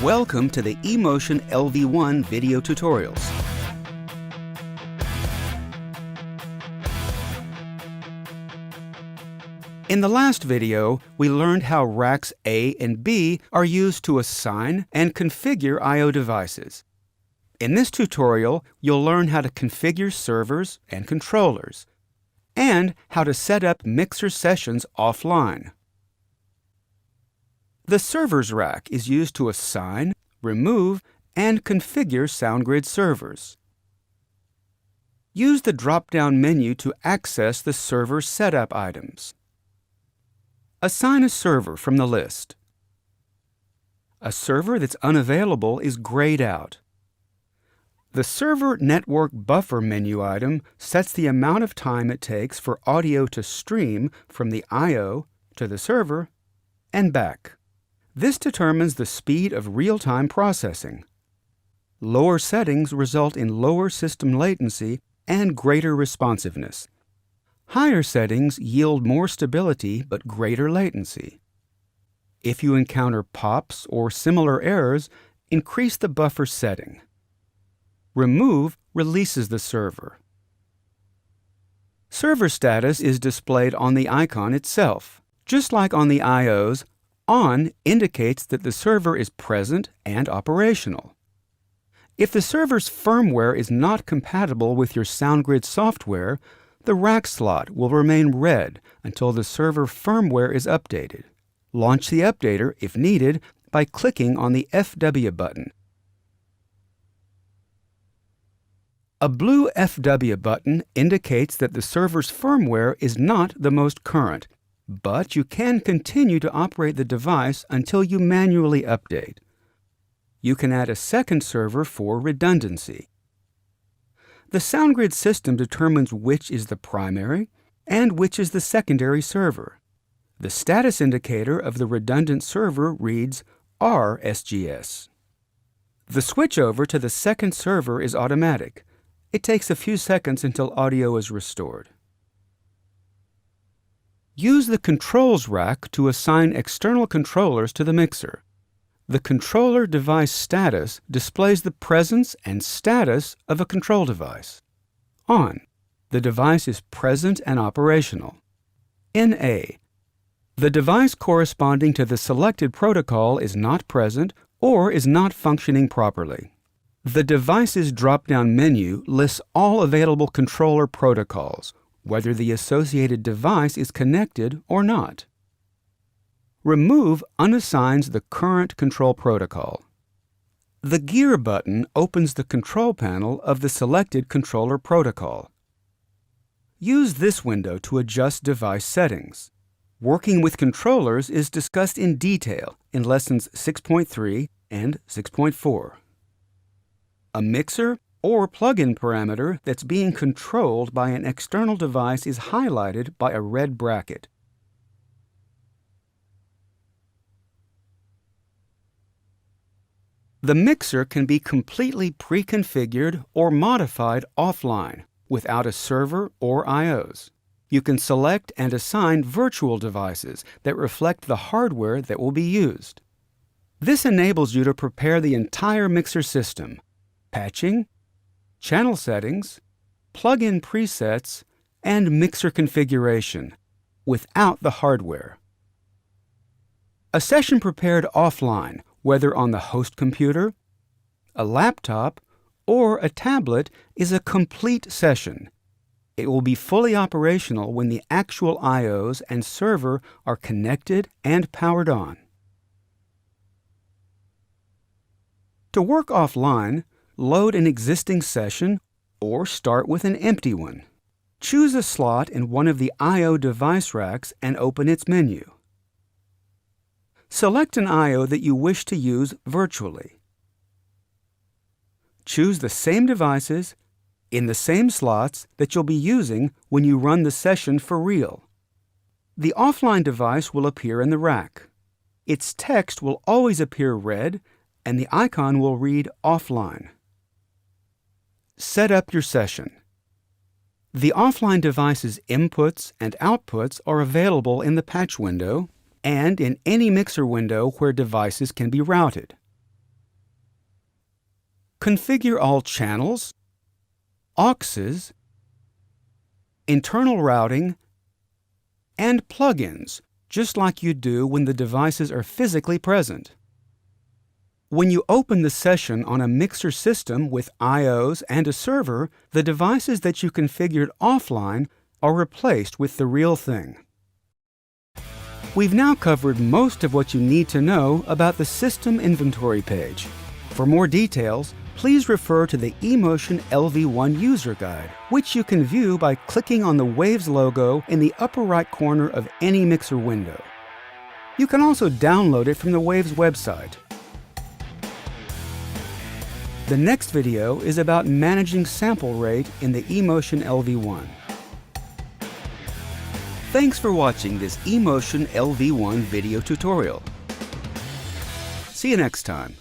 Welcome to the eMotion LV1 video tutorials. In the last video, we learned how racks A and B are used to assign and configure I/O devices. In this tutorial, you'll learn how to configure servers and controllers, and how to set up mixer sessions offline. The servers rack is used to assign, remove, and configure SoundGrid servers. Use the drop-down menu to access the server setup items. Assign a server from the list. A server that's unavailable is grayed out. The Server Network Buffer menu item sets the amount of time it takes for audio to stream from the I/O to the server and back. This determines the speed of real-time processing. Lower settings result in lower system latency and greater responsiveness. Higher settings yield more stability but greater latency. If you encounter pops or similar errors, increase the buffer setting. Remove releases the server. Server status is displayed on the icon itself. Just like on the I/Os, On indicates that the server is present and operational. If the server's firmware is not compatible with your SoundGrid software, the rack slot will remain red until the server firmware is updated. Launch the updater, if needed, by clicking on the FW button. A blue FW button indicates that the server's firmware is not the most current, but you can continue to operate the device until you manually update. You can add a second server for redundancy. The SoundGrid system determines which is the primary and which is the secondary server. The status indicator of the redundant server reads RSGS. The switchover to the second server is automatic. It takes a few seconds until audio is restored. Use the Controls rack to assign external controllers to the mixer. The controller device status displays the presence and status of a control device. On, the device is present and operational. NA, the device corresponding to the selected protocol is not present or is not functioning properly. The device's drop-down menu lists all available controller protocols, whether the associated device is connected or not. Remove unassigns the current control protocol. The Gear button opens the control panel of the selected controller protocol. Use this window to adjust device settings. Working with controllers is discussed in detail in Lessons 6.3 and 6.4. A mixer or plug-in parameter that's being controlled by an external device is highlighted by a red bracket. The mixer can be completely pre-configured or modified offline without a server or I/Os. You can select and assign virtual devices that reflect the hardware that will be used. This enables you to prepare the entire mixer system, patching, channel settings, plug-in presets, and mixer configuration without the hardware. A session prepared offline, whether on the host computer, a laptop, or a tablet, is a complete session. It will be fully operational when the actual I/Os and server are connected and powered on. To work offline, load an existing session or start with an empty one. Choose a slot in one of the I/O device racks and open its menu. Select an I/O that you wish to use virtually. Choose the same devices in the same slots that you'll be using when you run the session for real. The offline device will appear in the rack. Its text will always appear red, and the icon will read offline. Set up your session. The offline device's inputs and outputs are available in the patch window and in any mixer window where devices can be routed. configure all channels, auxes, internal routing, and plugins, just like you do when the devices are physically present. When you open the session on a mixer system with I/Os and a server, the devices that you configured offline are replaced with the real thing. We've now covered most of what you need to know about the System Inventory page. For more details, please refer to the eMotion LV1 User Guide, which you can view by clicking on the Waves logo in the upper right corner of any mixer window. You can also download it from the Waves website. The next video is about managing sample rate in the eMotion LV1. Thanks for watching this eMotion LV1 video tutorial. See you next time.